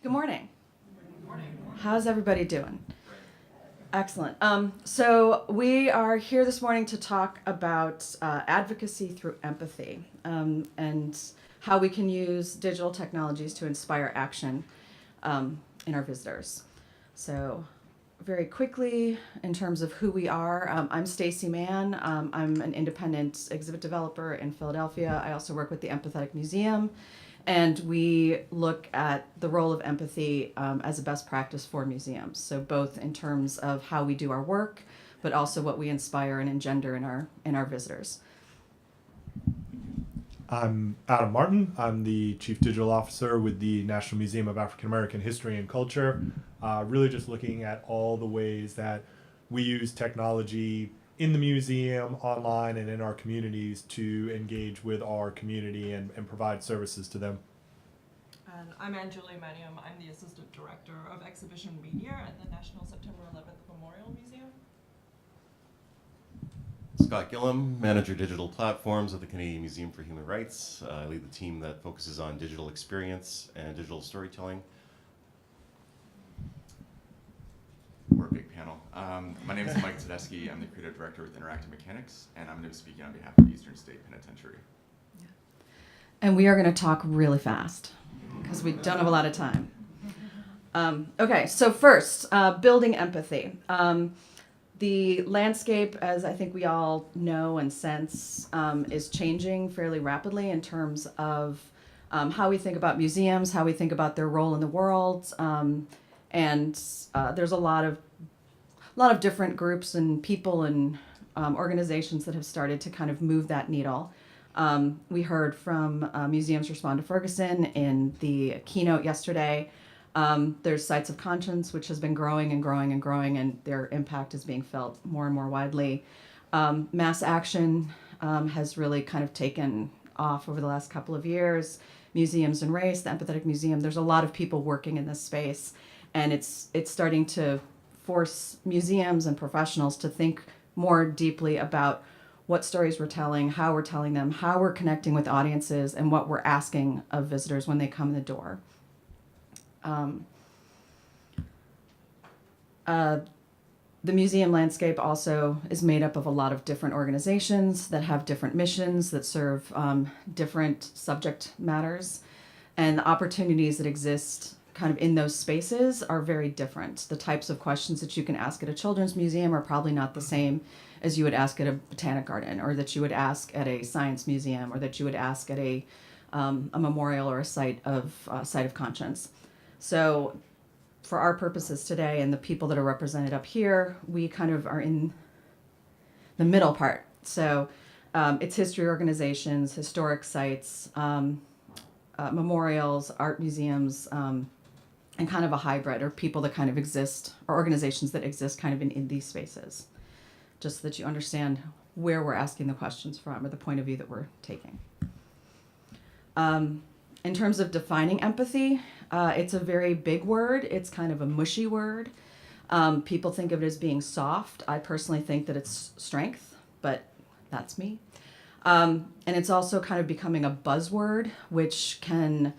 Good morning. How's everybody doing? Excellent. So we are here this morning to talk about advocacy through empathy and how we can use digital technologies to inspire action in our visitors. So very quickly, in terms of who we are, I'm Stacey Mann. I'm an independent exhibit developer in Philadelphia. I also work with the Empathetic Museum, and we look at the role of empathy as a best practice for museums. So both in terms of how we do our work, but also what we inspire and engender in our visitors. I'm Adam Martin. I'm the Chief Digital Officer with the National Museum of African American History and Culture. Really just looking at all the ways that we use technology in the museum, online, and in our communities to engage with our community and provide services to them. And I'm Anjuli Maniam. I'm the Assistant Director of Exhibition Media at the National September 11th Memorial Museum. Scott Gillam, Manager Digital Platforms at the Canadian Museum for Human Rights. I lead the team that focuses on digital experience and digital storytelling. We're a big panel. My name is Mike Tedeschi. I'm the Creative Director with Interactive Mechanics, and I'm going to be speaking on behalf of the Eastern State Penitentiary. And we are going to talk really fast because we don't have a lot of time. Okay, so first, building empathy. The landscape, as I think we all know and sense, is changing fairly rapidly in terms of how we think about museums, how we think about their role in the world, and there's a lot of different groups and people and organizations that have started to kind of move that needle. We heard from Museums Respond to Ferguson in the keynote yesterday. There's Sites of Conscience, which has been growing and growing and growing, and their impact is being felt more and more widely. Mass Action has really kind of taken off over the last couple of years. Museums and Race, the Empathetic Museum, there's a lot of people working in this space, and it's starting to force museums and professionals to think more deeply about what stories we're telling, how we're telling them, how we're connecting with audiences, and what we're asking of visitors when they come in the door. The museum landscape also is made up of a lot of different organizations that have different missions that serve different subject matters, and the opportunities that exist kind of in those spaces are very different. The types of questions that you can ask at a children's museum are probably not the same as you would ask at a botanic garden, or that you would ask at a science museum, or that you would ask at a memorial or a site of conscience. So for our purposes today and the people that are represented up here, we kind of are in the middle part. So it's history organizations, historic sites, memorials, art museums, and kind of a hybrid, or people that kind of exist, or organizations that exist kind of in these spaces, just so that you understand where we're asking the questions from, or the point of view that we're taking. In terms of defining empathy, it's a very big word. It's kind of a mushy word. People think of it as being soft. I personally think that it's strength, but that's me. And it's also kind of becoming a buzzword, which can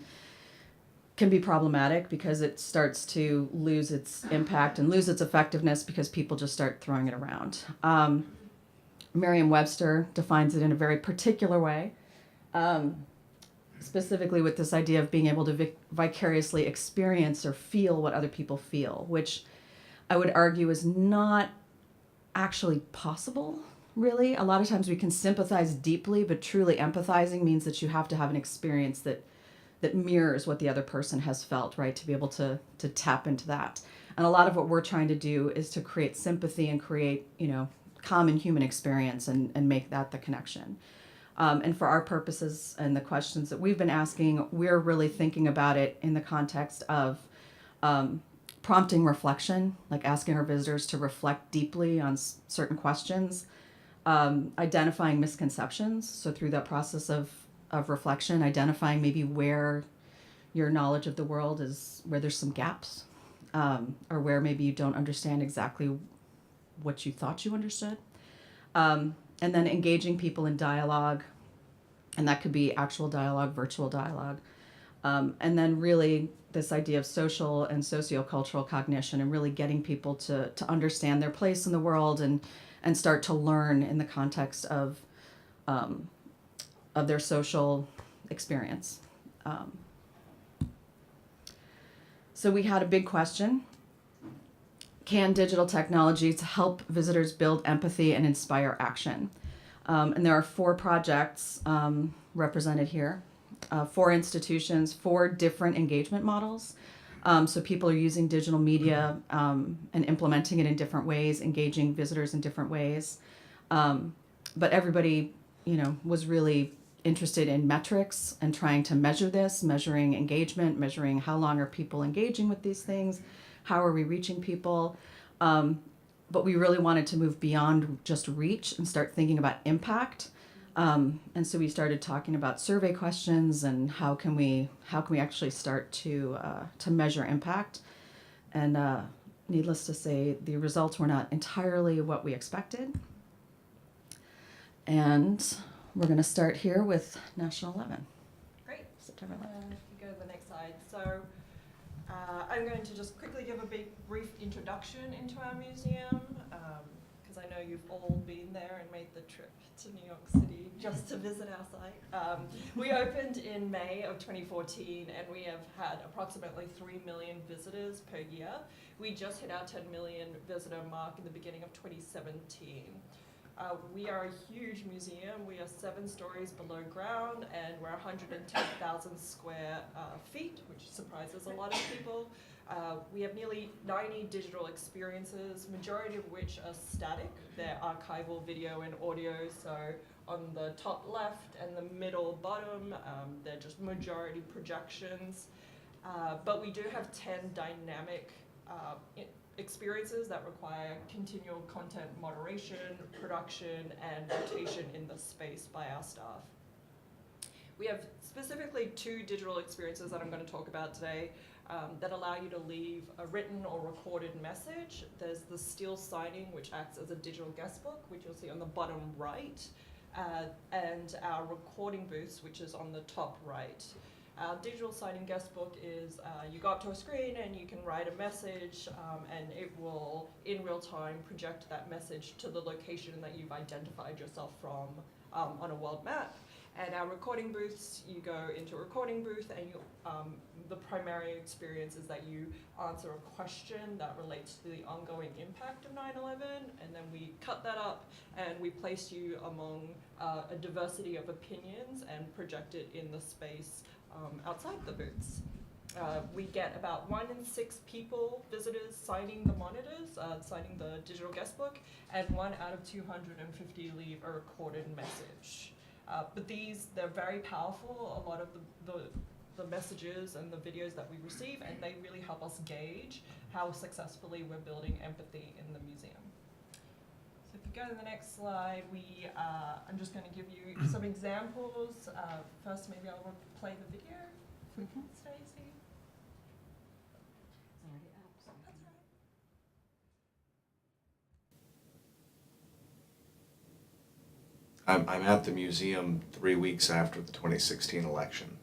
be problematic because it starts to lose its impact and lose its effectiveness because people just start throwing it around. Merriam-Webster defines it in a very particular way. Specifically with this idea of being able to vicariously experience or feel what other people feel, which I would argue is not actually possible, really. A lot of times we can sympathize deeply, but truly empathizing means that you have to have an experience that mirrors what the other person has felt, right, to be able to tap into that. And a lot of what we're trying to do is to create sympathy and create, common human experience and make that the connection. And for our purposes and the questions that we've been asking, we're really thinking about it in the context of prompting reflection, like asking our visitors to reflect deeply on certain questions, identifying misconceptions. So through that process of reflection, identifying maybe where your knowledge of the world is, where there's some gaps, or where maybe you don't understand exactly what you thought you understood. And then engaging people in dialogue, and that could be actual dialogue, virtual dialogue, and then really this idea of social and sociocultural cognition and really getting people to understand their place in the world and start to learn in the context of their social experience. So we had a big question. Can digital technologies help visitors build empathy and inspire action? And there are 4 projects represented here, 4 institutions, 4 different engagement models. So people are using digital media and implementing it in different ways, engaging visitors in different ways. But everybody, was really interested in metrics and trying to measure this, measuring engagement, measuring how long are people engaging with these things, how are we reaching people. But we really wanted to move beyond just reach and start thinking about impact. And so we started talking about survey questions and how can we actually start to measure impact. And needless to say, the results were not entirely what we expected. And we're going to start here with National 11. Great. September 11th. If you go to the next slide. So I'm going to just quickly give a brief introduction into our museum, because I know you've all been there and made the trip to New York City just to visit our site. We opened in May of 2014, and we have had approximately 3 million visitors per year. We just hit our 10 million visitor mark in the beginning of 2017. We are a huge museum. We are 7 stories below ground, and we're 110,000 square feet, which surprises a lot of people. We have nearly 90 digital experiences, majority of which are static. They're archival video and audio, so on the top left and the middle bottom, they're just majority projections. But we do have 10 dynamic experiences that require continual content moderation, production, and rotation in the space by our staff. We have specifically 2 digital experiences that I'm going to talk about today that allow you to leave a written or recorded message. There's the still signing, which acts as a digital guest book, which you'll see on the bottom right, and our recording booths, which is on the top right. Our digital signing guest book is you go up to a screen and you can write a message, and it will, in real time, project that message to the location that you've identified yourself from on a world map. And our recording booths, you go into a recording booth and the primary experience is that you answer a question that relates to the ongoing impact of 9/11, and then we cut that up and we place you among a diversity of opinions and project it in the space outside the booths. We get about 1 in 6 people, visitors, signing the monitors, signing the digital guest book, and 1 out of 250 leave a recorded message. But they're very powerful, a lot of the messages and the videos that we receive, and they really help us gauge how successfully we're building empathy in the museum. So if you go to the next slide, I'm just going to give you some examples. First, maybe I'll play the video. Stacey. That's right. I'm at the museum 3 weeks after the 2016 election.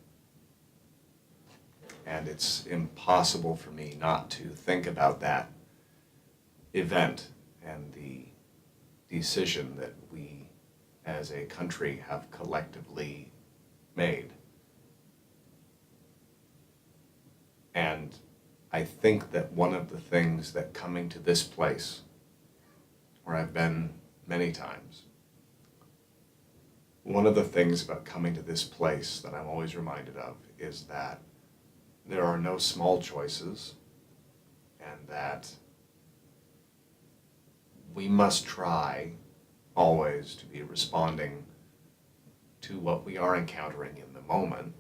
And it's impossible for me not to think about that event and the decision that we as a country have collectively made. And I think that one of the things that coming to this place, where I've been many times, one of the things about coming to this place that I'm always reminded of is that there are no small choices, and that we must try always to be responding to what we are encountering in the moment,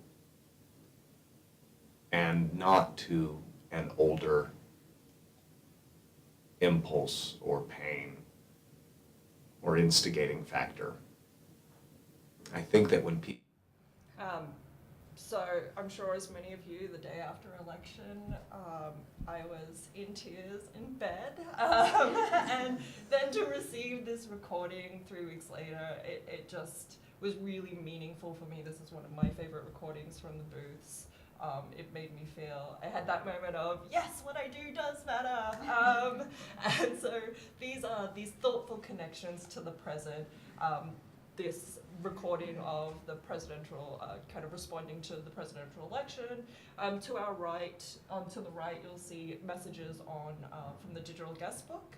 and not to an older impulse or pain or instigating factor. I think that when people... So I'm sure as many of you, the day after election, I was in tears in bed. And then to receive this recording 3 weeks later, it just was really meaningful for me. This is one of my favorite recordings from the booths. it made me feel, I had that moment of, yes, what I do does matter. And so these are these thoughtful connections to the present, this recording of the presidential, kind of responding to the presidential election. To our right, to the right, you'll see messages on from the digital guest book.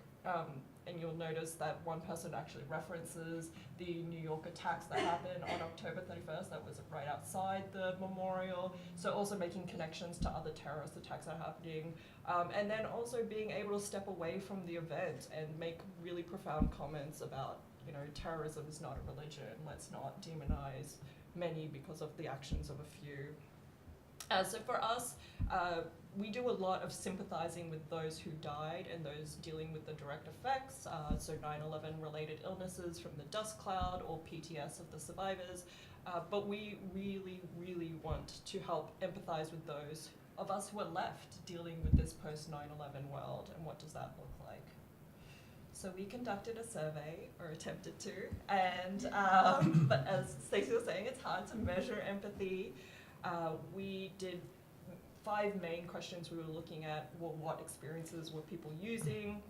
And you'll notice that one person actually references the New York attacks that happened on October 31st. That was right outside the memorial. So also making connections to other terrorist attacks that are happening. And then also being able to step away from the event and make really profound comments about, you know, terrorism is not a religion. Let's not demonize many because of the actions of a few. So for us, we do a lot of sympathizing with those who died and those dealing with the direct effects, so 9/11 related illnesses from the dust cloud or PTS of the survivors, but we really, really want to help empathize with those of us who are left dealing with this post 9/11 world, and what does that look like? So we conducted a survey, or attempted to, and but as Stacey was saying, it's hard to measure empathy. We did 5 main questions we were looking at. Well, what experiences were people using?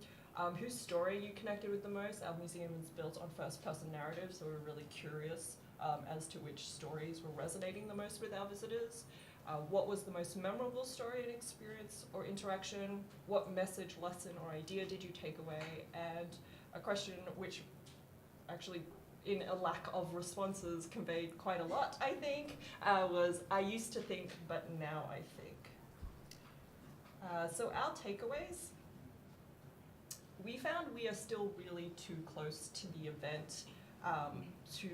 Whose story you connected with the most? Our museum is built on first-person narratives, so we're really curious as to which stories were resonating the most with our visitors. What was the most memorable story and experience or interaction? What message, lesson, or idea did you take away? And a question which actually, in a lack of responses, conveyed quite a lot, I think, was, I used to think, but now I think. So our takeaways, we found we are still really too close to the event to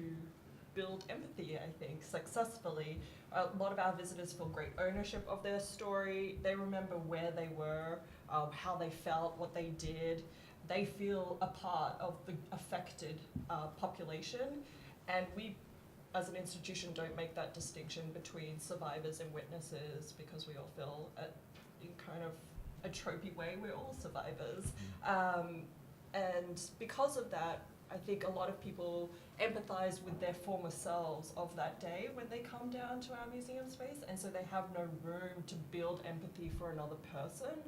build empathy, I think, successfully. A lot of our visitors feel great ownership of their story. They remember where they were, how they felt, what they did. They feel a part of the affected population, and we, as an institution, don't make that distinction between survivors and witnesses, because we all feel, in kind of a tropey way, we're all survivors. And because of that, I think a lot of people empathize with their former selves of that day when they come down to our museum space, and so they have no room to build empathy for another person.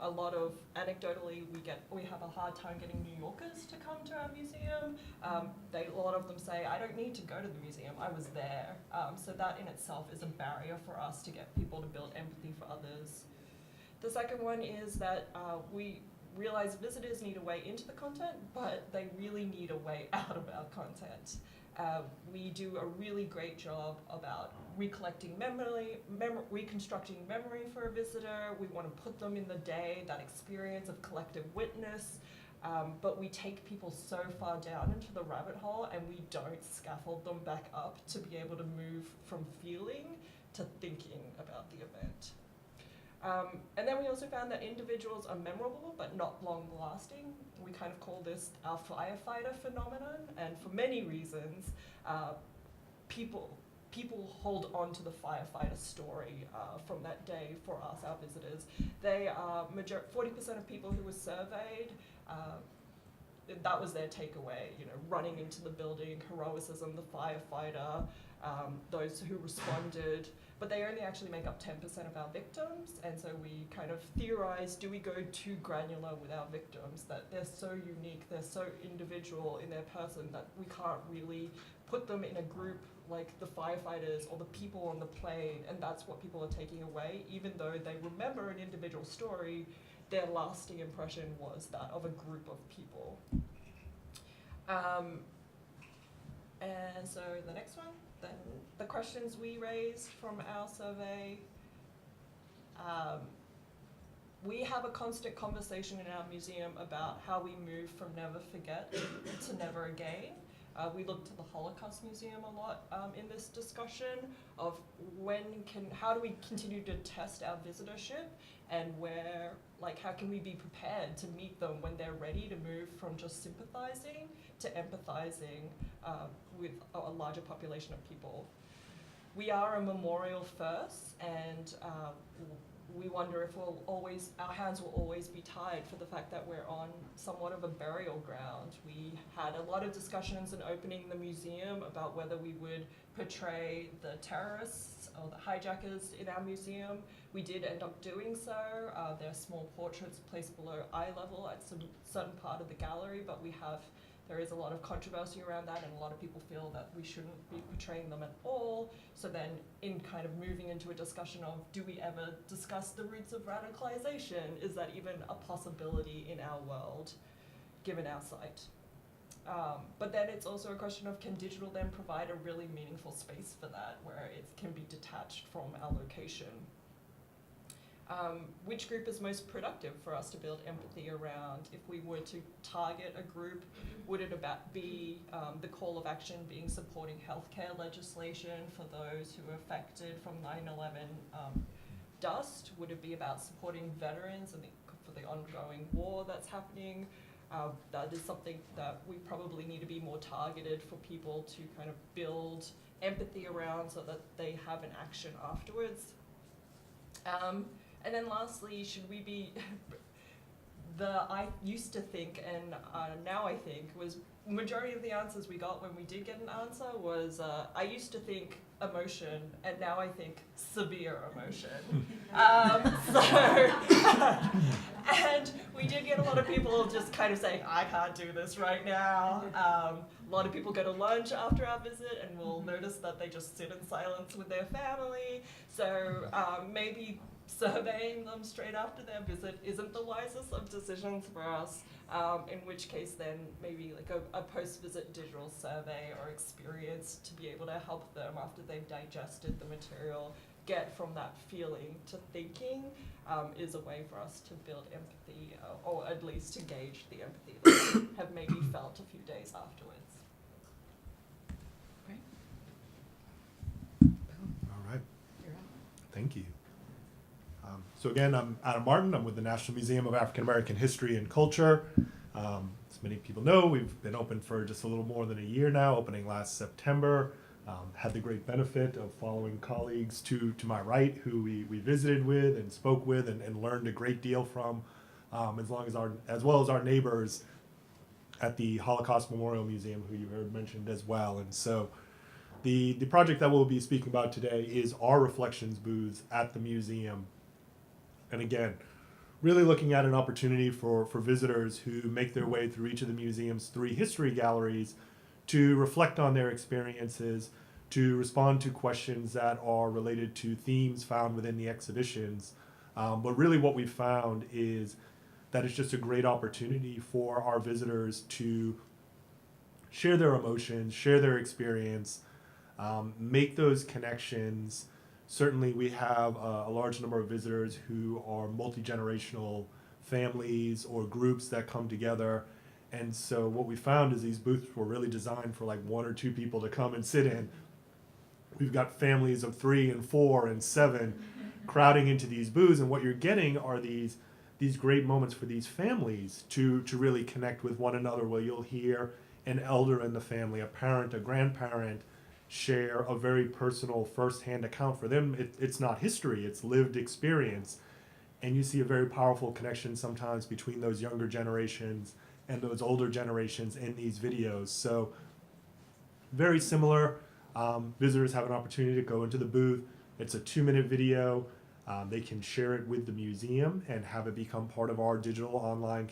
A lot of, anecdotally, we have a hard time getting New Yorkers to come to our museum. A lot of them say, I don't need to go to the museum, I was there. So that in itself is a barrier for us to get people to build empathy for others. The second one is that we realize visitors need a way into the content, but they really need a way out of our content. We do a really great job about recollecting memory, reconstructing memory for a visitor. We want to put them in the day, that experience of collective witness, but we take people so far down into the rabbit hole, and we don't scaffold them back up to be able to move from feeling to thinking about the event. And then we also found that individuals are memorable but not long-lasting. We kind of call this our firefighter phenomenon, and for many reasons, people hold on to the firefighter story from that day for us, our visitors. They are 40% of people who were surveyed, that was their takeaway, you know, running into the building, heroicism, the firefighter, those who responded, but they only actually make up 10% of our victims, and so we kind of theorize, do we go too granular with our victims, that they're so unique, they're so individual in their person that we can't really put them in a group like the firefighters or the people on the plane, and that's what people are taking away. Even though they remember an individual story, their lasting impression was that of a group of people. And so the next one, then the questions we raised from our survey. We have a constant conversation in our museum about how we move from never forget to never again. We look to the Holocaust Museum a lot in this discussion of how do we continue to test our visitorship, and how can we be prepared to meet them when they're ready to move from just sympathizing to empathizing with a larger population of people. We are a memorial first, and we wonder if our hands will always be tied for the fact that we're on somewhat of a burial ground. We had a lot of discussions in opening the museum about whether we would portray the terrorists or the hijackers in our museum. We did end up doing so. There are small portraits placed below eye level at some certain part of the gallery, but there is a lot of controversy around that, and a lot of people feel that we shouldn't be portraying them at all. So then in kind of moving into a discussion of, do we ever discuss the roots of radicalization? Is that even a possibility in our world, given our site? But then it's also a question of, can digital then provide a really meaningful space for that, where it can be detached from our location? Which group is most productive for us to build empathy around? If we were to target a group, would it be the call of action being supporting healthcare legislation for those who are affected from 9/11 dust? Would it be about supporting veterans and for the ongoing war that's happening? That is something that we probably need to be more targeted for people to kind of build empathy around, so that they have an action afterwards. And then lastly, should we be, I used to think, and now I think, was majority of the answers we got when we did get an answer was, I used to think emotion, and now I think severe emotion. And we did get a lot of people just kind of saying, I can't do this right now. A lot of people go to lunch after our visit, and we'll notice that they just sit in silence with their family. So maybe surveying them straight after their visit isn't the wisest of decisions for us, in which case then maybe like a post-visit digital survey or experience to be able to help them after they've digested the material get from that feeling to thinking is a way for us to build empathy, or at least to gauge the empathy that they have maybe felt a few days afterwards. Great. All right. You're up. Thank you. So again, I'm Adam Martin. I'm with the National Museum of African American History and Culture. As many people know, we've been open for just a little more than a year now, opening last September. Had the great benefit of following colleagues to my right who we visited with and spoke with and learned a great deal from, as well as our neighbors at the Holocaust Memorial Museum, who you heard mentioned as well. And so the project that we'll be speaking about today is our reflections booths at the museum. And again, really looking at an opportunity for visitors who make their way through each of the museum's 3 history galleries to reflect on their experiences, to respond to questions that are related to themes found within the exhibitions. But really what we've found is that it's just a great opportunity for our visitors to share their emotions, share their experience, make those connections. Certainly we have a large number of visitors who are multi-generational families or groups that come together. And so what we found is these booths were really designed for like 1 or 2 people to come and sit in. We've got families of 3 and 4 and 7 crowding into these booths, and what you're getting are these great moments for these families to really connect with one another, where you'll hear an elder in the family, a parent, a grandparent, share a very personal first-hand account. For them, it's not history, it's lived experience. And you see a very powerful connection sometimes between those younger generations and those older generations in these videos. So very similar. Visitors have an opportunity to go into the booth. It's a 2-minute video. They can share it with the museum and have it become part of our digital online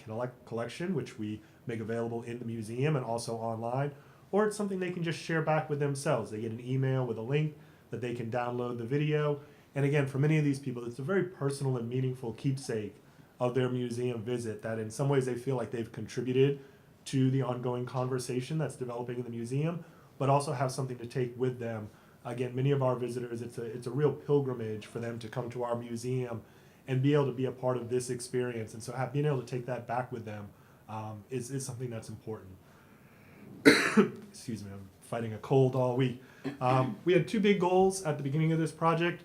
collection, which we make available in the museum and also online. Or it's something they can just share back with themselves. They get an email with a link that they can download the video. And again, for many of these people, it's a very personal and meaningful keepsake of their museum visit, that in some ways they feel like they've contributed to the ongoing conversation that's developing in the museum, but also have something to take with them. Again, many of our visitors, it's a real pilgrimage for them to come to our museum and be able to be a part of this experience. And so being able to take that back with them is something that's important. Excuse me, I'm fighting a cold all week. We had 2 big goals at the beginning of this project.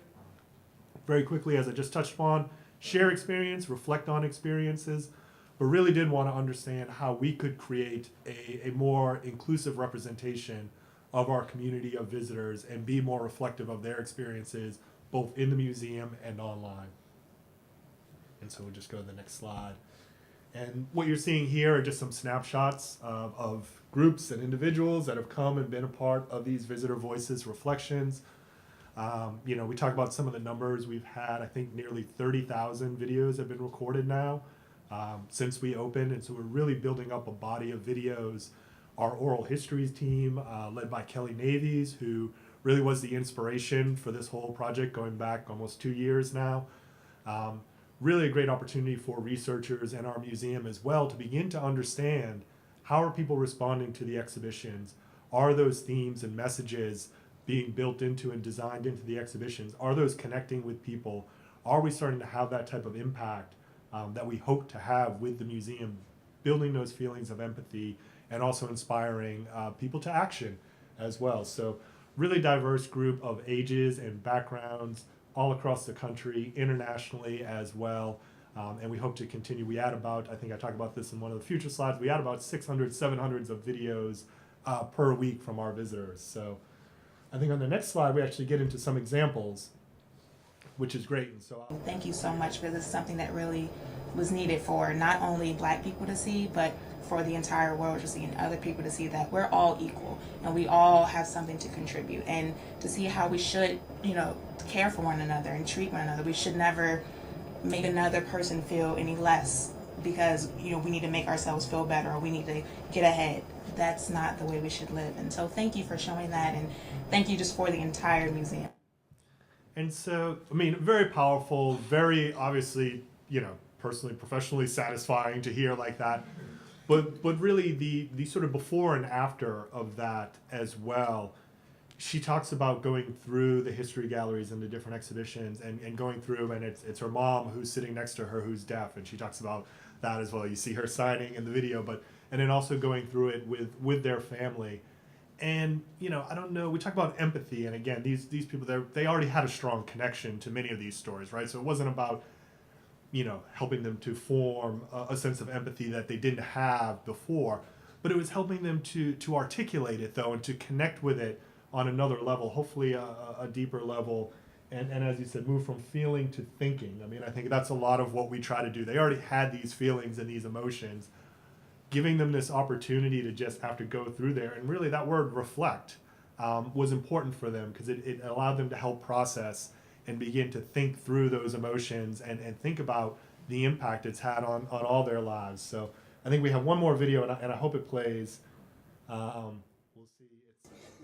Very quickly, as I just touched upon, share experience, reflect on experiences, but really did want to understand how we could create a more inclusive representation of our community of visitors and be more reflective of their experiences, both in the museum and online. And so we'll just go to the next slide. And what you're seeing here are just some snapshots of groups and individuals that have come and been a part of these Visitor Voices reflections. We talk about some of the numbers we've had. I think nearly 30,000 videos have been recorded now since we opened. And so we're really building up a body of videos. Our oral histories team, led by Kelly Navies, who really was the inspiration for this whole project going back almost 2 years now. Really a great opportunity for researchers and our museum as well to begin to understand how are people responding to the exhibitions? Are those themes and messages being built into and designed into the exhibitions? Are those connecting with people? Are we starting to have that type of impact that we hope to have with the museum, building those feelings of empathy and also inspiring people to action as well? So really diverse group of ages and backgrounds all across the country, internationally as well. And we hope to continue. We add about, I think I talk about this in one of the future slides, we add about 600, 700 of videos per week from our visitors. So I think on the next slide, we actually get into some examples, which is great. And so thank you so much, because it's something that really was needed for not only Black people to see, but for the entire world to see and other people to see that we're all equal and we all have something to contribute, and to see how we should, care for one another and treat one another. We should never make another person feel any less because, we need to make ourselves feel better or we need to get ahead. That's not the way we should live. And so thank you for showing that, and thank you just for the entire museum. And so, very powerful, very obviously, personally, professionally satisfying to hear like that. But really the sort of before and after of that as well. She talks about going through the history galleries and the different exhibitions and going through, and it's her mom who's sitting next to her who's deaf, and she talks about that as well. You see her signing in the video, and then also going through it with their family. And, I don't know, we talk about empathy, and again, these people, they already had a strong connection to many of these stories, right? So it wasn't about, helping them to form a sense of empathy that they didn't have before, but it was helping them to articulate it, though, and to connect with it on another level, hopefully a deeper level, and as you said, move from feeling to thinking. I think that's a lot of what we try to do. They already had these feelings and these emotions, giving them this opportunity to just have to go through there. And really that word reflect was important for them, because it allowed them to help process and begin to think through those emotions and think about the impact it's had on all their lives. So I think we have one more video, and I hope it plays. We'll see.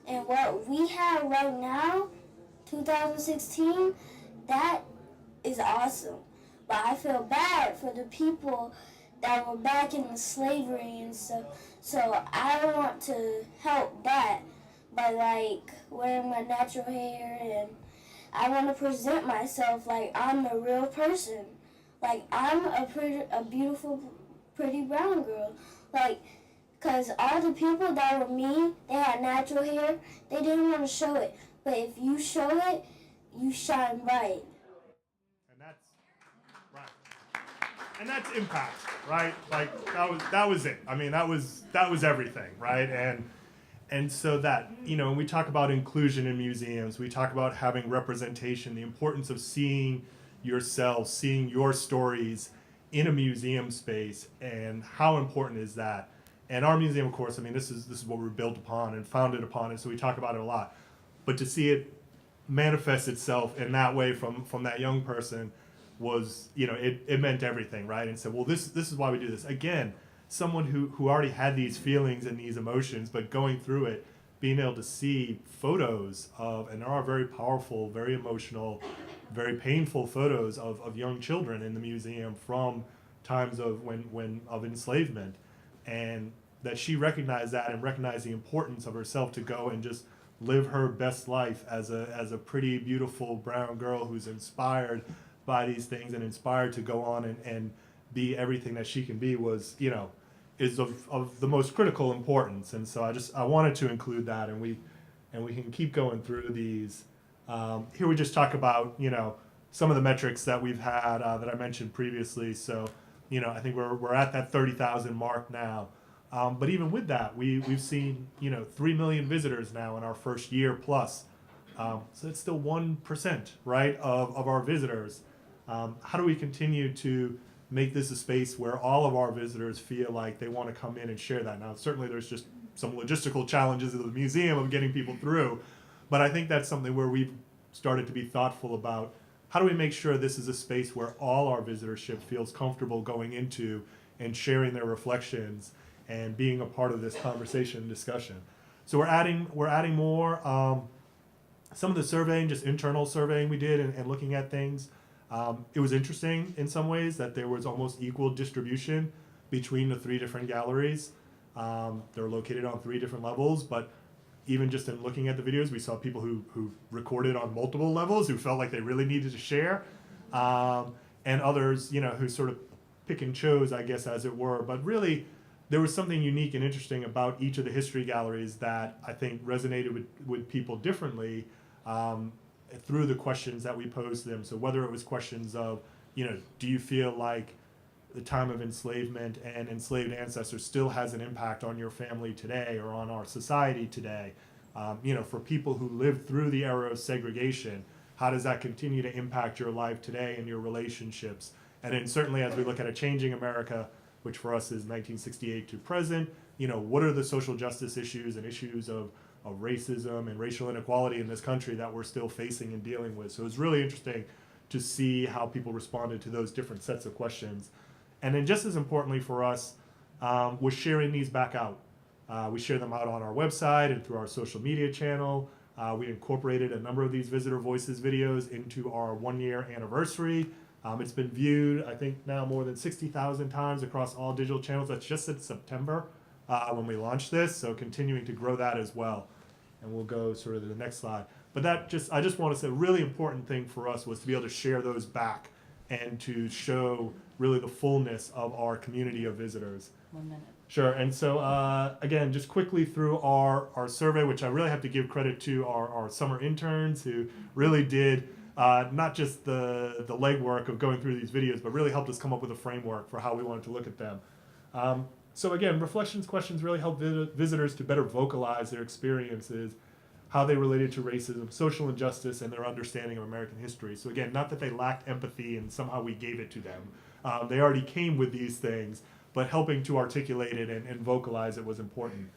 And what we have right now, 2016, that is awesome. But I feel bad for the people that were back in the slavery and stuff. So I want to help that by wearing my natural hair, and I want to present myself like I'm the real person. Like I'm a beautiful, pretty brown girl. Because all the people that were me, they had natural hair, they didn't want to show it. But if you show it, you shine bright. And that's right. And that's impact, right? That was it. That was everything, right? And so that, when we talk about inclusion in museums, we talk about having representation, the importance of seeing yourself, seeing your stories in a museum space, and how important is that? And our museum, of course, this is what we're built upon and founded upon, and so we talk about it a lot. But to see it manifest itself in that way from that young person was, it meant everything, right? And so, well, this is why we do this. Again, someone who already had these feelings and these emotions, but going through it, being able to see photos of, and there are very powerful, very emotional, very painful photos of young children in the museum from times of of enslavement, and that she recognized that and recognized the importance of herself to go and just live her best life as a pretty, beautiful brown girl who's inspired by these things and inspired to go on and be everything that she can be was, is of the most critical importance. And so I wanted to include that, and we can keep going through these. Here we just talk about, some of the metrics that we've had that I mentioned previously. So, I think we're at that 30,000 mark now. But even with that, we've seen 3 million visitors now in our first year plus. So it's still 1%, right, of our visitors How do we continue to make this a space where all of our visitors feel like they want to come in and share that? Now, certainly there's just some logistical challenges of the museum of getting people through, but I think that's something where we've started to be thoughtful about how do we make sure this is a space where all our visitorship feels comfortable going into and sharing their reflections and being a part of this conversation and discussion. So we're adding more. Some of the surveying, just internal surveying we did and looking at things. It was interesting in some ways that there was almost equal distribution between the 3 different galleries. They're located on 3 different levels, but even just in looking at the videos, we saw people who recorded on multiple levels, who felt like they really needed to share, and others, who sort of pick and chose, I guess, as it were. But really, there was something unique and interesting about each of the history galleries that I think resonated with people differently through the questions that we posed to them. So whether it was questions of, do you feel like the time of enslavement and enslaved ancestors still has an impact on your family today or on our society today? For people who lived through the era of segregation, how does that continue to impact your life today and your relationships? And then certainly as we look at a changing America, which for us is 1968 to present, what are the social justice issues and issues of racism and racial inequality in this country that we're still facing and dealing with? So it was really interesting to see how people responded to those different sets of questions. And then just as importantly for us was sharing these back out. We share them out on our website and through our social media channel. We incorporated a number of these Visitor Voices videos into our 1-year anniversary. It's been viewed, I think, now more than 60,000 times across all digital channels. That's just in September when we launched this, so continuing to grow that as well. And we'll go sort of to the next slide. But I just want to say a really important thing for us was to be able to share those back and to show really the fullness of our community of visitors. 1 minute. Sure, and so again, just quickly through our survey, which I really have to give credit to our summer interns who really did not just the legwork of going through these videos, but really helped us come up with a framework for how we wanted to look at them. So again, reflections questions really help visitors to better vocalize their experiences, how they related to racism, social injustice, and their understanding of American history. So again, not that they lacked empathy and somehow we gave it to them. They already came with these things, but helping to articulate it and vocalize it was important.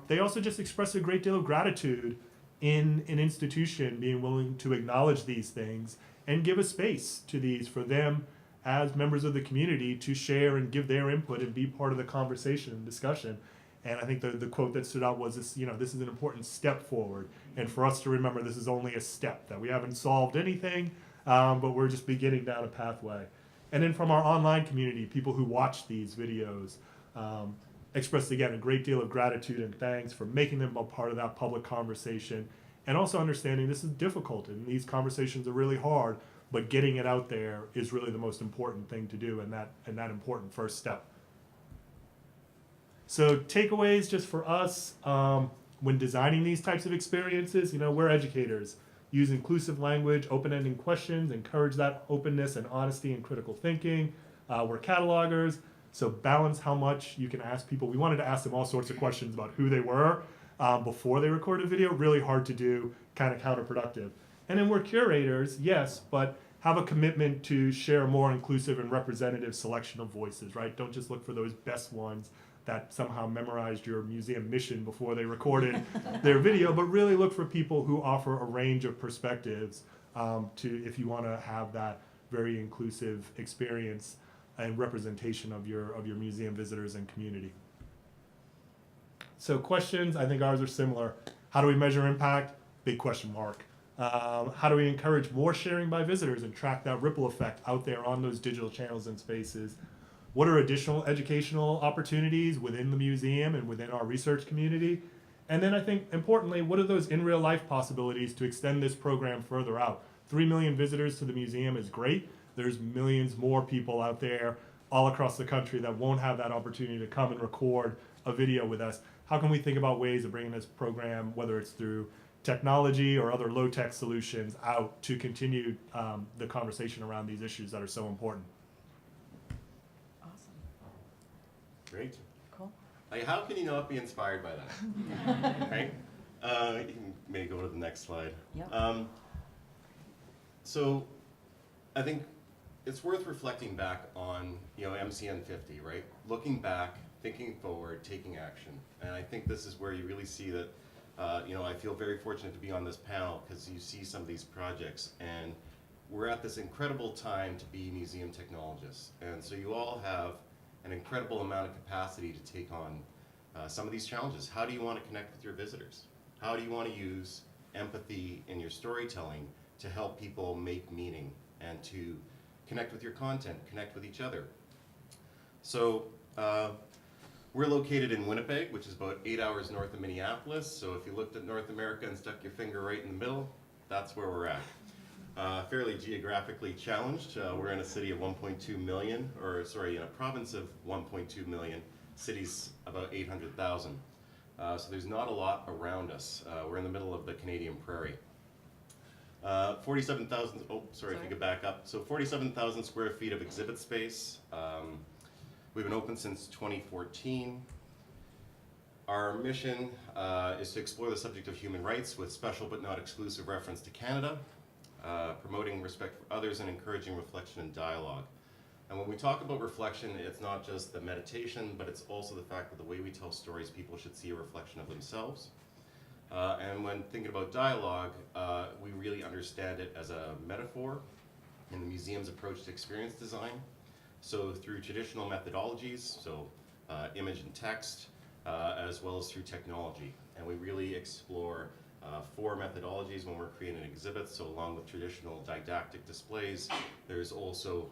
They also just expressed a great deal of gratitude in an institution being willing to acknowledge these things and give a space to these for them as members of the community to share and give their input and be part of the conversation and discussion. And I think the quote that stood out was this, this is an important step forward. And for us to remember this is only a step, that we haven't solved anything, but we're just beginning down a pathway. And then from our online community, people who watch these videos expressed, again, a great deal of gratitude and thanks for making them a part of that public conversation. And also understanding this is difficult and these conversations are really hard, but getting it out there is really the most important thing to do and that important first step. So takeaways just for us, when designing these types of experiences, we're educators. Use inclusive language, open-ending questions, encourage that openness and honesty and critical thinking. We're catalogers, so balance how much you can ask people. We wanted to ask them all sorts of questions about who they were before they recorded a video. Really hard to do, kind of counterproductive. And then we're curators, yes, but have a commitment to share a more inclusive and representative selection of voices, right? Don't just look for those best ones that somehow memorized your museum mission before they recorded their video, but really look for people who offer a range of perspectives if you want to have that very inclusive experience and representation of your museum visitors and community. So questions, I think ours are similar. How do we measure impact? Big question mark. How do we encourage more sharing by visitors and track that ripple effect out there on those digital channels and spaces? What are additional educational opportunities within the museum and within our research community? And then I think, importantly, what are those in real life possibilities to extend this program further out? 3 million visitors to the museum is great. There's millions more people out there all across the country that won't have that opportunity to come and record a video with us. How can we think about ways of bringing this program, whether it's through technology or other low-tech solutions, out to continue the conversation around these issues that are so important? Great. Cool. Like, how can you not be inspired by that? Right? You can maybe go to the next slide. Yep. So I think it's worth reflecting back on, MCN 50, right? Looking back, thinking forward, taking action. And I think this is where you really see that, I feel very fortunate to be on this panel because you see some of these projects, and we're at this incredible time to be museum technologists. And so you all have an incredible amount of capacity to take on some of these challenges. How do you want to connect with your visitors? How do you want to use empathy in your storytelling to help people make meaning and to connect with your content, connect with each other? So we're located in Winnipeg, which is about 8 hours north of Minneapolis. So if you looked at North America and stuck your finger right in the middle, that's where we're at. Fairly geographically challenged. We're in a city of 1.2 million, in a province of 1.2 million, cities about 800,000. So there's not a lot around us. We're in the middle of the Canadian prairie. 47,000, if you could back up. So 47,000 square feet of exhibit space. We've been open since 2014. Our mission is to explore the subject of human rights with special but not exclusive reference to Canada, promoting respect for others and encouraging reflection and dialogue. And when we talk about reflection, it's not just the meditation, but it's also the fact that the way we tell stories, people should see a reflection of themselves. And when thinking about dialogue, we really understand it as a metaphor in the museum's approach to experience design. So through traditional methodologies, image and text, as well as through technology. And we really explore 4 methodologies when we're creating exhibits. So along with traditional didactic displays, there's also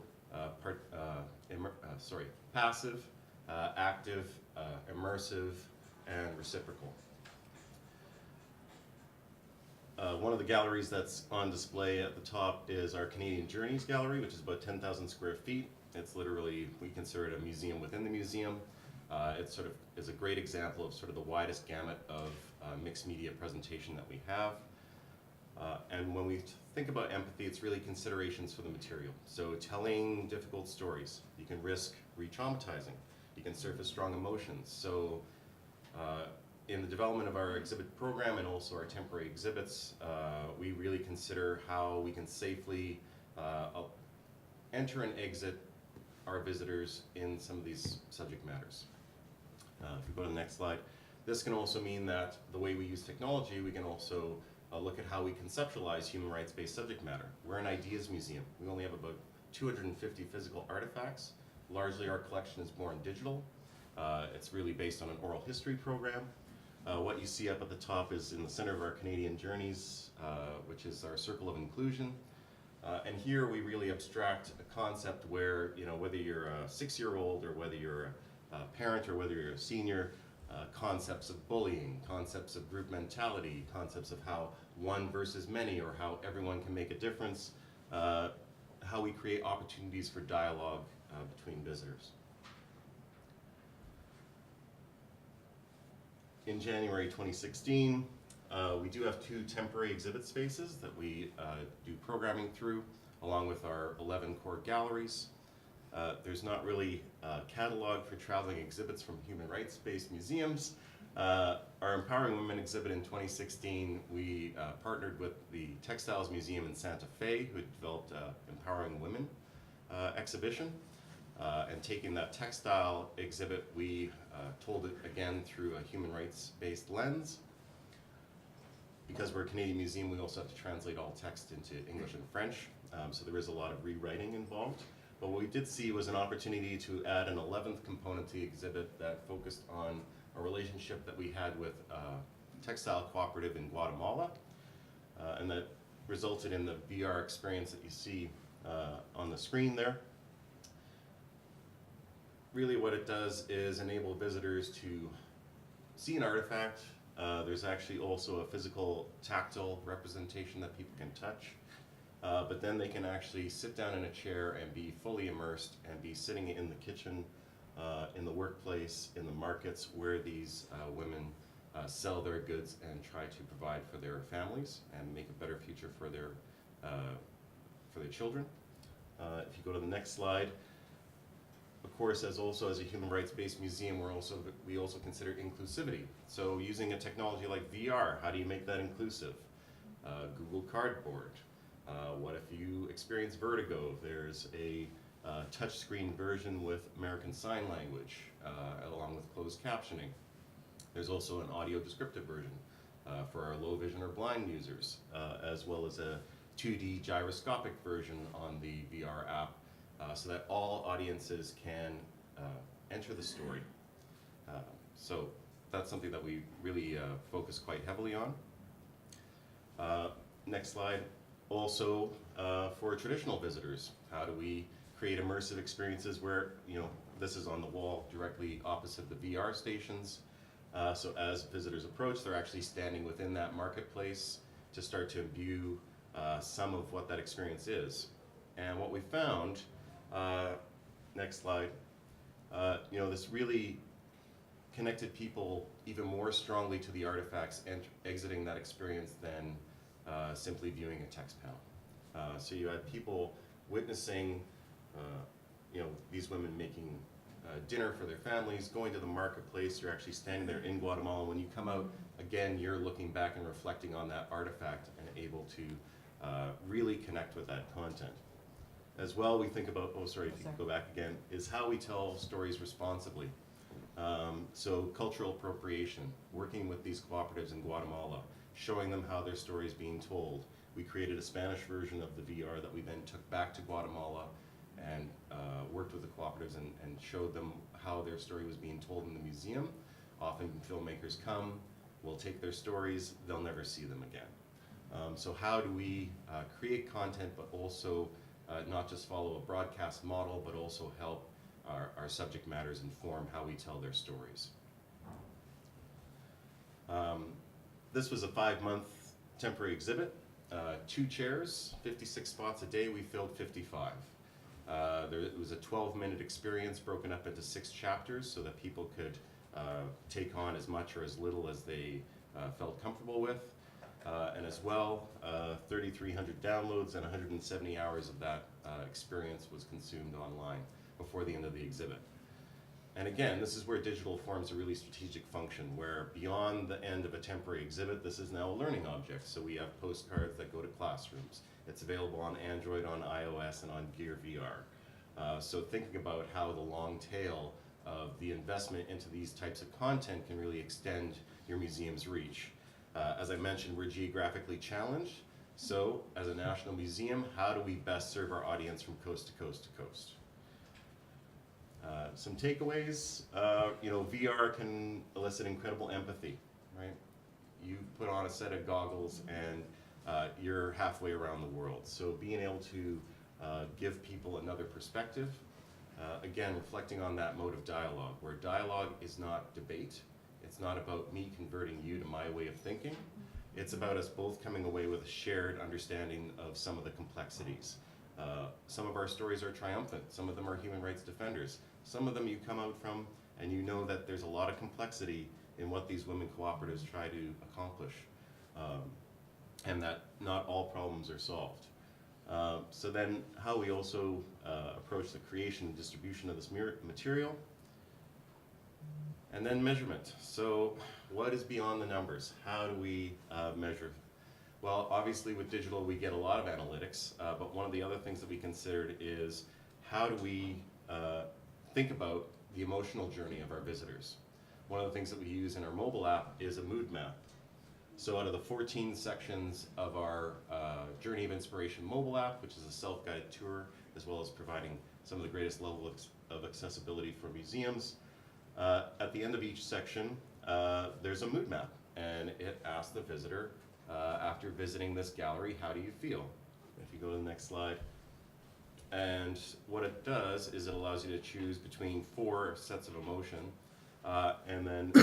passive, active, immersive, and reciprocal. One of the galleries that's on display at the top is our Canadian Journeys Gallery, which is about 10,000 square feet. It's literally, we consider it a museum within the museum. It sort of is a great example of sort of the widest gamut of mixed media presentation that we have. And when we think about empathy, it's really considerations for the material. So telling difficult stories, you can risk re-traumatizing. You can surface strong emotions. So in the development of our exhibit program and also our temporary exhibits, we really consider how we can safely enter and exit our visitors in some of these subject matters. If we go to the next slide, this can also mean that the way we use technology, we can also look at how we conceptualize human rights-based subject matter. We're an ideas museum. We only have about 250 physical artifacts. Largely our collection is more in digital. It's really based on an oral history program. What you see up at the top is in the center of our Canadian Journeys, which is our circle of inclusion. And here we really abstract a concept where, whether you're a 6-year-old or whether you're a parent or whether you're a senior, concepts of bullying, concepts of group mentality, concepts of how one versus many or how everyone can make a difference, how we create opportunities for dialogue between visitors. In January 2016, we do have 2 temporary exhibit spaces that we do programming through, along with our 11 core galleries. There's not really a catalog for traveling exhibits from human rights-based museums. Our Empowering Women exhibit in 2016, we partnered with the Textiles Museum in Santa Fe, who developed Empowering Women exhibition. And taking that textile exhibit, we told it again through a human rights-based lens. Because we're a Canadian museum, we also have to translate all text into English and French, so there is a lot of rewriting involved. But what we did see was an opportunity to add an 11th component to the exhibit that focused on a relationship that we had with a textile cooperative in Guatemala, and that resulted in the VR experience that you see on the screen there. Really what it does is enable visitors to see an artifact. There's actually also a physical tactile representation that people can touch. But then they can actually sit down in a chair and be fully immersed and be sitting in the kitchen, in the workplace, in the markets where these women sell their goods and try to provide for their families and make a better future for their children. If you go to the next slide, of course, as a human rights-based museum, we also consider inclusivity. So using a technology like VR, how do you make that inclusive? Google Cardboard. What if you experience vertigo? There's a touchscreen version with American Sign Language, along with closed captioning. There's also an audio descriptive version for our low vision or blind users, as well as a 2D gyroscopic version on the VR app, so that all audiences can enter the story. So that's something that we really focus quite heavily on. Next slide. Also, for traditional visitors, how do we create immersive experiences where, this is on the wall directly opposite the VR stations. So as visitors approach, they're actually standing within that marketplace to start to imbue some of what that experience is. And what we found, next slide, this really connected people even more strongly to the artifacts and exiting that experience than simply viewing a text panel. So you had people witnessing, these women making dinner for their families, going to the marketplace. You're actually standing there in Guatemala. When you come out, again, you're looking back and reflecting on that artifact and able to really connect with that content. As well, we think about, if you could go back again, is how we tell stories responsibly. So cultural appropriation, working with these cooperatives in Guatemala, showing them how their story is being told. We created a Spanish version of the VR that we then took back to Guatemala and worked with the cooperatives and showed them how their story was being told in the museum. Often filmmakers come, we'll take their stories, they'll never see them again. So how do we create content but also not just follow a broadcast model, but also help our subject matters inform how we tell their stories. This was a 5-month temporary exhibit, 2 chairs, 56 spots a day, we filled 55. It was a 12-minute experience broken up into 6 chapters so that people could take on as much or as little as they felt comfortable with. And as well, 3,300 downloads and 170 hours of that experience was consumed online before the end of the exhibit. And again, this is where digital forms a really strategic function, where beyond the end of a temporary exhibit, this is now a learning object. So we have postcards that go to classrooms. It's available on Android, on iOS, and on Gear VR. So thinking about how the long tail of the investment into these types of content can really extend your museum's reach. As I mentioned, we're geographically challenged. So as a national museum, how do we best serve our audience from coast to coast to coast? Some takeaways, VR can elicit incredible empathy, right? You put on a set of goggles and you're halfway around the world. So being able to give people another perspective, again, reflecting on that mode of dialogue, where dialogue is not debate. It's not about me converting you to my way of thinking. It's about us both coming away with a shared understanding of some of the complexities. Some of our stories are triumphant. Some of them are human rights defenders. Some of them you come out from and you know that there's a lot of complexity in what these women cooperatives try to accomplish, and that not all problems are solved. So then how we also approach the creation and distribution of this material. And then measurement. So what is beyond the numbers? How do we measure? Well, obviously with digital we get a lot of analytics, but one of the other things that we considered is how do we think about the emotional journey of our visitors. One of the things that we use in our mobile app is a mood map. So out of the 14 sections of our Journey of Inspiration mobile app, which is a self-guided tour, as well as providing some of the greatest level of accessibility for museums, at the end of each section, there's a mood map, and it asks the visitor, after visiting this gallery, how do you feel? If you go to the next slide. And what it does is it allows you to choose between 4 sets of emotion, and then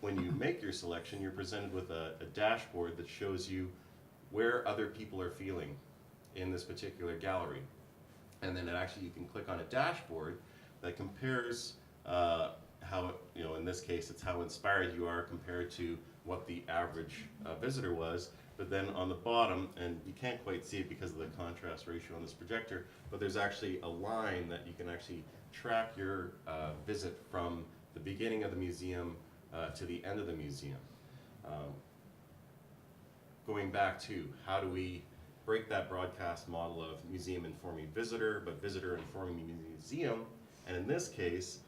when you make your selection, you're presented with a dashboard that shows you where other people are feeling in this particular gallery. And then you can click on a dashboard that compares how, in this case, it's how inspired you are compared to what the average visitor was. But then on the bottom, and you can't quite see it because of the contrast ratio on this projector, but there's actually a line that you can actually track your visit from the beginning of the museum to the end of the museum. Going back to how do we break that broadcast model of museum informing visitor, but visitor informing museum, and in this case,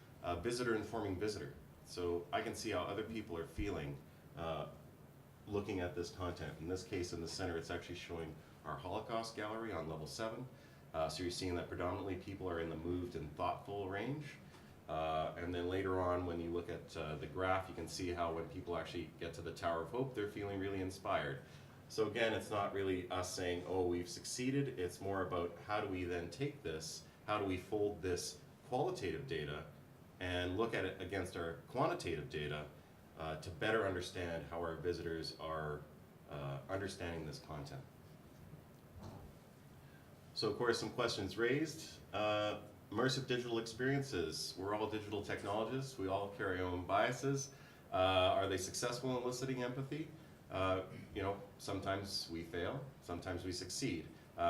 visitor informing visitor. So I can see how other people are feeling looking at this content. In this case, in the center, it's actually showing our Holocaust gallery on level 7. So you're seeing that predominantly people are in the moved and thoughtful range. And then later on, when you look at the graph, you can see how when people actually get to the Tower of Hope, they're feeling really inspired. So again, it's not really us saying, oh, we've succeeded. It's more about how do we then take this, how do we fold this qualitative data and look at it against our quantitative data to better understand how our visitors are understanding this content. So of course, some questions raised. Immersive digital experiences. We're all digital technologists. We all carry our own biases. Are they successful in eliciting empathy? You know, sometimes we fail, sometimes we succeed.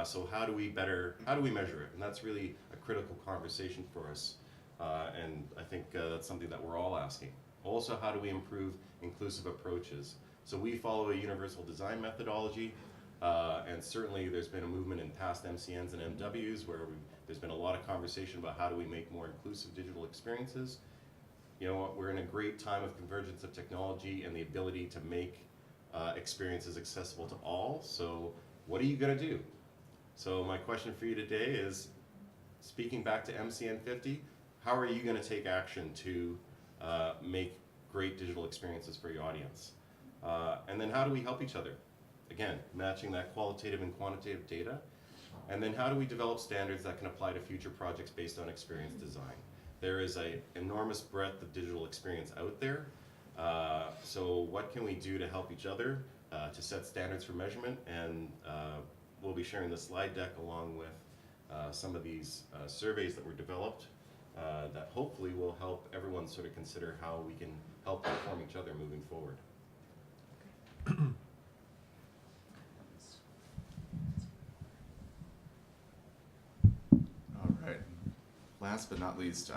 So how do we measure it? And that's really a critical conversation for us. And I think that's something that we're all asking. Also, how do we improve inclusive approaches? So we follow a universal design methodology, and certainly there's been a movement in past MCNs and MWs where there's been a lot of conversation about how do we make more inclusive digital experiences. You know what, we're in a great time of convergence of technology and the ability to make experiences accessible to all. So what are you gonna do? So my question for you today is, speaking back to MCN 50, how are you gonna take action to make great digital experiences for your audience? And then how do we help each other? Again, matching that qualitative and quantitative data. And then how do we develop standards that can apply to future projects based on experience design? There is an enormous breadth of digital experience out there. So what can we do to help each other to set standards for measurement? And we'll be sharing the slide deck along with some of these surveys that were developed that hopefully will help everyone sort of consider how we can help inform each other moving forward. All right. Last but not least,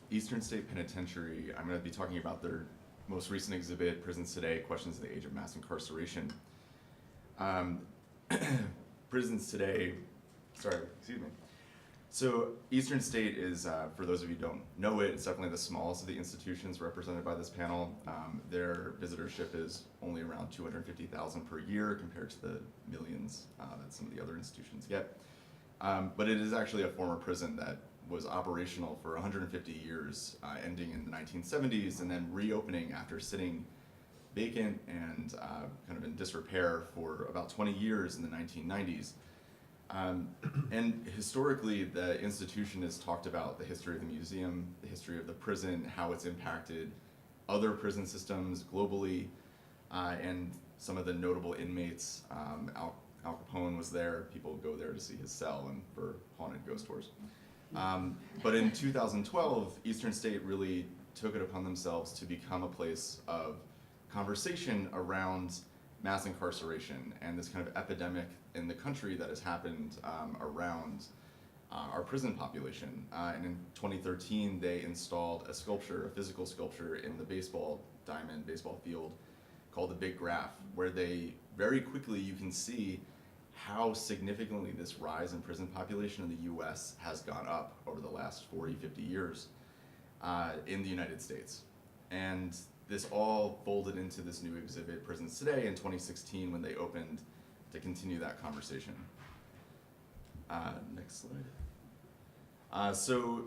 Eastern State Penitentiary. I'm going to be talking about their most recent exhibit, Prisons Today, Questions in the Age of Mass Incarceration. Prisons Today, excuse me. So Eastern State is, for those of you who don't know it, it's definitely the smallest of the institutions represented by this panel. Their visitorship is only around 250,000 per year compared to the millions that some of the other institutions get. But it is actually a former prison that was operational for 150 years, ending in the 1970s and then reopening after sitting vacant and kind of in disrepair for about 20 years in the 1990s. And historically, the institution has talked about the history of the museum, the history of the prison, how it's impacted other prison systems globally, and some of the notable inmates. Al Capone was there. People go there to see his cell and for haunted ghost tours. But in 2012, Eastern State really took it upon themselves to become a place of conversation around mass incarceration and this kind of epidemic in the country that has happened around our prison population. And in 2013, they installed a sculpture, a physical sculpture in the baseball field called the Big Graph, where they very quickly, you can see how significantly this rise in prison population in the US has gone up over the last 40, 50 years in the United States. And this all folded into this new exhibit, Prisons Today, in 2016 when they opened to continue that conversation. Next slide. So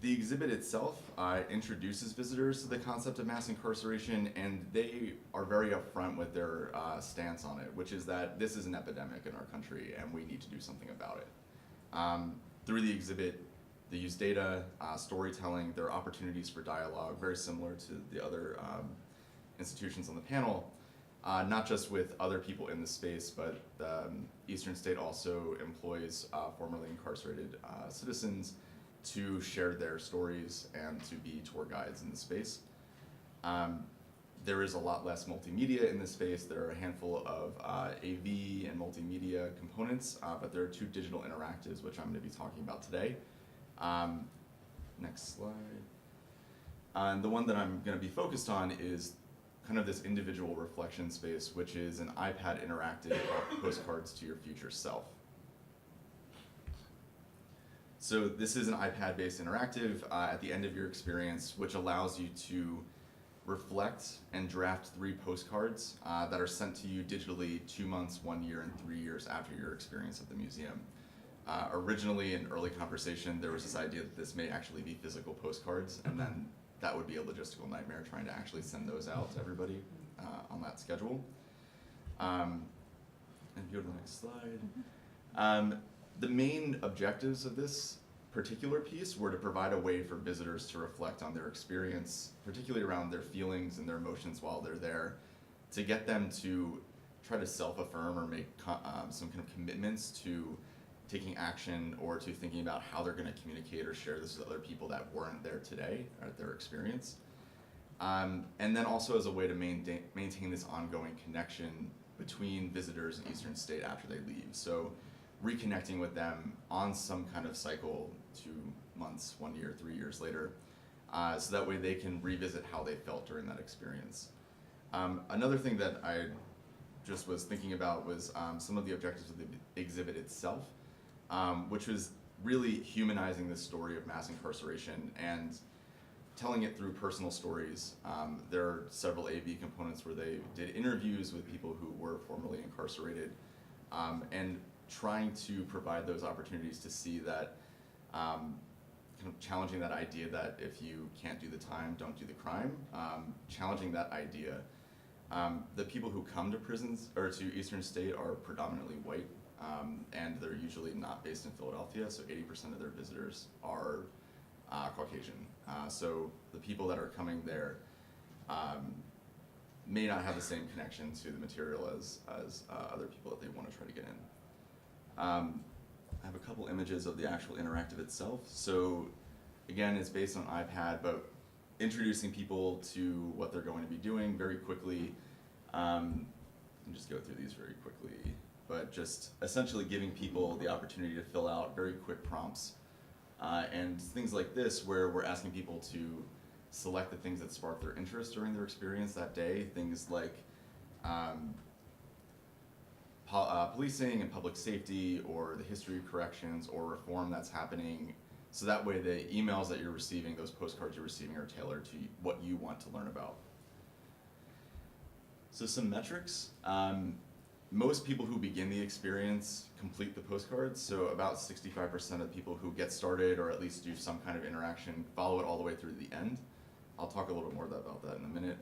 the exhibit itself introduces visitors to the concept of mass incarceration, and they are very upfront with their stance on it, which is that this is an epidemic in our country and we need to do something about it. Through the exhibit, they use data, storytelling, there are opportunities for dialogue, very similar to the other institutions on the panel, not just with other people in the space, but Eastern State also employs formerly incarcerated citizens to share their stories and to be tour guides in the space. There is a lot less multimedia in this space. There are a handful of AV and multimedia components, but there are 2 digital interactives, which I'm going to be talking about today. Next slide. The one that I'm going to be focused on is kind of this individual reflection space, which is an iPad interactive called Postcards to Your Future Self. So this is an iPad-based interactive at the end of your experience, which allows you to reflect and draft 3 postcards that are sent to you digitally 2 months, 1 year, and 3 years after your experience at the museum. Originally, in early conversation, there was this idea that this may actually be physical postcards, and then that would be a logistical nightmare trying to actually send those out to everybody on that schedule. And go to the next slide. The main objectives of this particular piece were to provide a way for visitors to reflect on their experience, particularly around their feelings and their emotions while they're there, to get them to try to self-affirm or make some kind of commitments to taking action or to thinking about how they're going to communicate or share this with other people that weren't there today at their experience. And then also as a way to maintain this ongoing connection between visitors in Eastern State after they leave. So reconnecting with them on some kind of cycle 2 months, 1 year, 3 years later, so that way they can revisit how they felt during that experience. Another thing that I just was thinking about was some of the objectives of the exhibit itself, which was really humanizing the story of mass incarceration and telling it through personal stories. There are several AV components where they did interviews with people who were formerly incarcerated, and trying to provide those opportunities to see that, kind of challenging that idea that if you can't do the time, don't do the crime, challenging that idea. The people who come to prisons or to Eastern State are predominantly white, and they're usually not based in Philadelphia, so 80% of their visitors are Caucasian. So the people that are coming there may not have the same connection to the material as other people that they want to try to get in. I have a couple images of the actual interactive itself. So again, it's based on iPad, but introducing people to what they're going to be doing very quickly. I'll just go through these very quickly, but just essentially giving people the opportunity to fill out very quick prompts. And things like this, where we're asking people to select the things that spark their interest during their experience that day, things like policing and public safety, or the history of corrections, or reform that's happening. So that way the emails that you're receiving, those postcards you're receiving, are tailored to what you want to learn about. So some metrics. Most people who begin the experience complete the postcards, so about 65% of people who get started or at least do some kind of interaction follow it all the way through to the end. I'll talk a little bit more about that in a minute.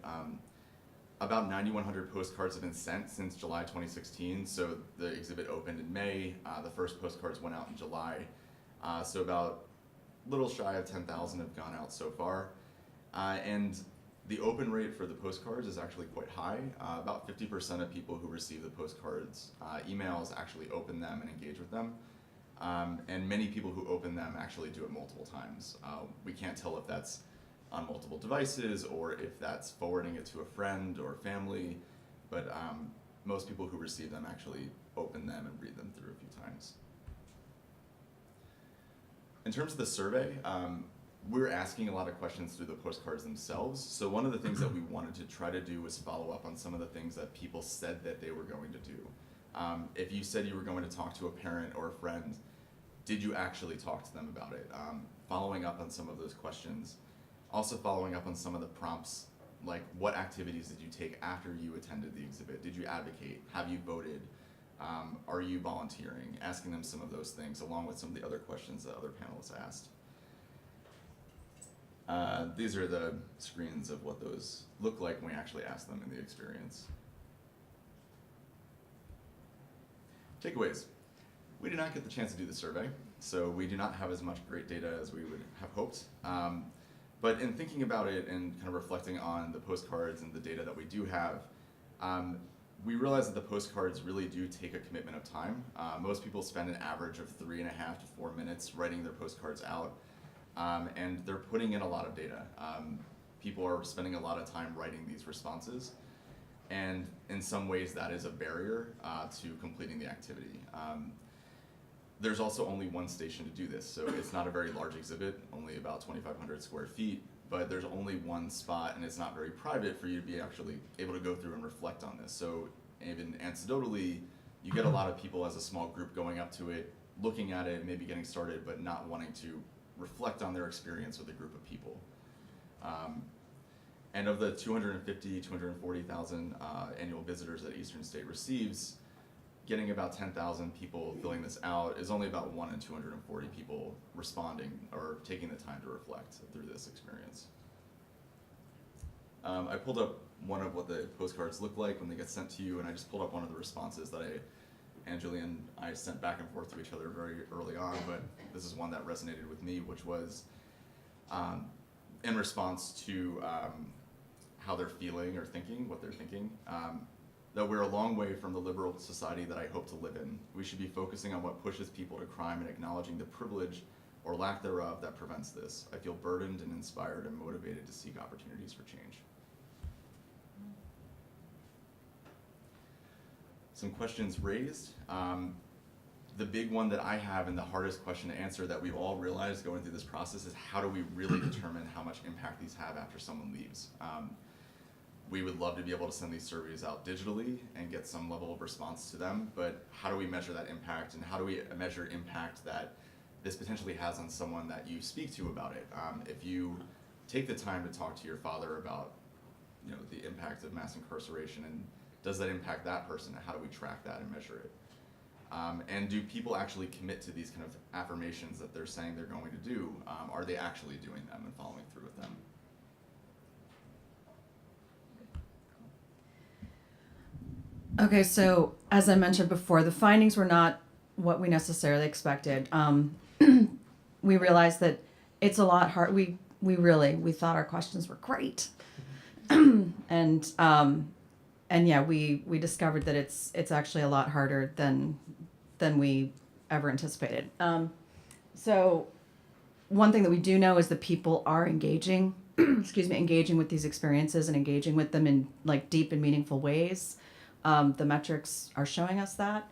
About 9,100 postcards have been sent since July 2016, so the exhibit opened in May. The first postcards went out in July, so about a little shy of 10,000 have gone out so far. And the open rate for the postcards is actually quite high. About 50% of people who receive the postcards emails actually open them and engage with them. And many people who open them actually do it multiple times. We can't tell if that's on multiple devices or if that's forwarding it to a friend or family, but most people who receive them actually open them and read them through a few times. In terms of the survey, we're asking a lot of questions through the postcards themselves. So one of the things that we wanted to try to do was follow up on some of the things that people said that they were going to do. If you said you were going to talk to a parent or a friend, did you actually talk to them about it? Following up on some of those questions. Also following up on some of the prompts, like what activities did you take after you attended the exhibit? Did you advocate? Have you voted? Are you volunteering? Asking them some of those things, along with some of the other questions that other panelists asked. These are the screens of what those look like when we actually ask them in the experience. Takeaways. We did not get the chance to do the survey, so we do not have as much great data as we would have hoped. But in thinking about it and kind of reflecting on the postcards and the data that we do have, we realize that the postcards really do take a commitment of time. Most people spend an average of 3.5 to 4 minutes writing their postcards out, and they're putting in a lot of data. People are spending a lot of time writing these responses, and in some ways that is a barrier to completing the activity. There's also only one station to do this, so it's not a very large exhibit, only about 2,500 square feet. but there's only one spot and it's not very private for you to be actually able to go through and reflect on this. So even anecdotally, you get a lot of people as a small group going up to it, looking at it, maybe getting started, but not wanting to reflect on their experience with a group of people. And of the 240,000 annual visitors that Eastern State receives, getting about 10,000 people filling this out is only about 1 in 240 people responding or taking the time to reflect through this experience. I pulled up one of what the postcards look like when they get sent to you, and I just pulled up one of the responses that Anjuli and I sent back and forth to each other very early on, but this is one that resonated with me, which was in response to how they're feeling or thinking, what they're thinking, that we're a long way from the liberal society that I hope to live in. We should be focusing on what pushes people to crime and acknowledging the privilege or lack thereof that prevents this. I feel burdened and inspired and motivated to seek opportunities for change. Some questions raised. The big one that I have and the hardest question to answer that we've all realized going through this process is how do we really determine how much impact these have after someone leaves? We would love to be able to send these surveys out digitally and get some level of response to them, but how do we measure that impact, and how do we measure impact that this potentially has on someone that you speak to about it? If you take the time to talk to your father about, the impact of mass incarceration, and does that impact that person, and how do we track that and measure it? And do people actually commit to these kind of affirmations that they're saying they're going to do? Are they actually doing them and following through with them? Okay, so as I mentioned before, the findings were not what we necessarily expected. We realized that it's a lot hard. We thought our questions were great, and yeah, we discovered that it's actually a lot harder than we ever anticipated. So one thing that we do know is that people are engaging, engaging with these experiences and engaging with them in like deep and meaningful ways. The metrics are showing us that.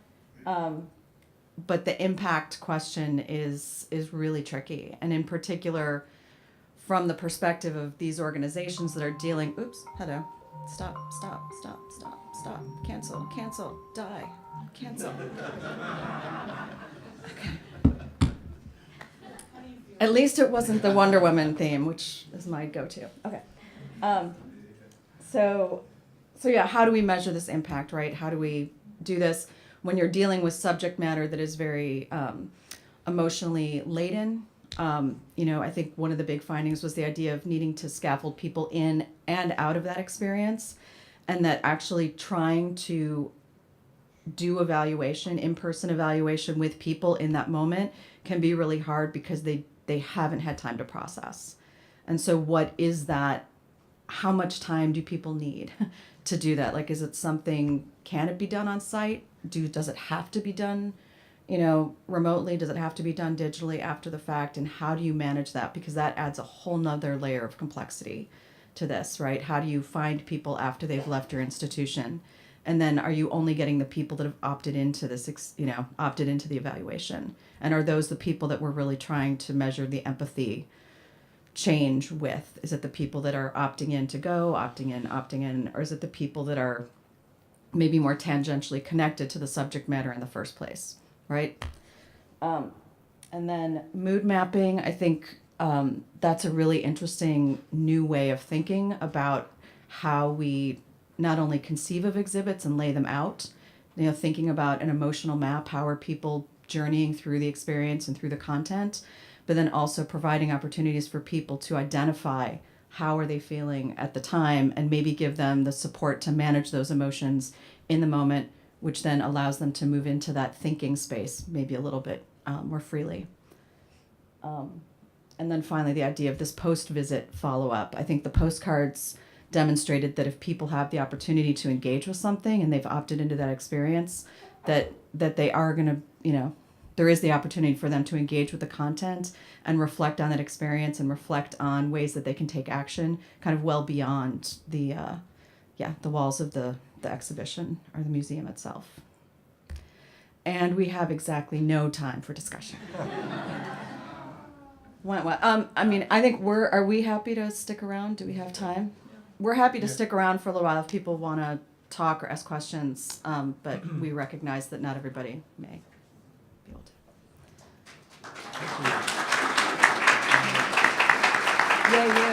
But the impact question is really tricky. And in particular, from the perspective of these organizations that are dealing, stop, cancel, die, cancel. Okay. At least it wasn't the Wonder Woman theme, which is my go-to. Okay. So yeah, how do we measure this impact, right? How do we do this when you're dealing with subject matter that is very emotionally laden? I think one of the big findings was the idea of needing to scaffold people in and out of that experience, and that actually trying to do evaluation, in-person evaluation with people in that moment can be really hard because they haven't had time to process. And so what is that? How much time do people need to do that? Like, is it something, can it be done on site? Does it have to be done, remotely? Does it have to be done digitally after the fact? And how do you manage that? Because that adds a whole nother layer of complexity to this, right? How do you find people after they've left your institution? And then are you only getting the people that have opted into this, opted into the evaluation? And are those the people that we're really trying to measure the empathy change with? Is it the people that are opting in to go, opting in, or is it the people that are maybe more tangentially connected to the subject matter in the first place, right? And then mood mapping, I think that's a really interesting new way of thinking about how we not only conceive of exhibits and lay them out, thinking about an emotional map, how are people journeying through the experience and through the content, but then also providing opportunities for people to identify how are they feeling at the time and maybe give them the support to manage those emotions in the moment, which then allows them to move into that thinking space maybe a little bit more freely. And then finally, the idea of this post-visit follow-up. I think the postcards demonstrated that if people have the opportunity to engage with something and they've opted into that experience, that they are going to, there is the opportunity for them to engage with the content and reflect on that experience and reflect on ways that they can take action kind of well beyond the walls of the exhibition or the museum itself. And we have exactly no time for discussion. Went well. I mean, I think are we happy to stick around? Do we have time? We're happy to stick around for a little while if people want to talk or ask questions, but we recognize that not everybody may be able to. Yeah.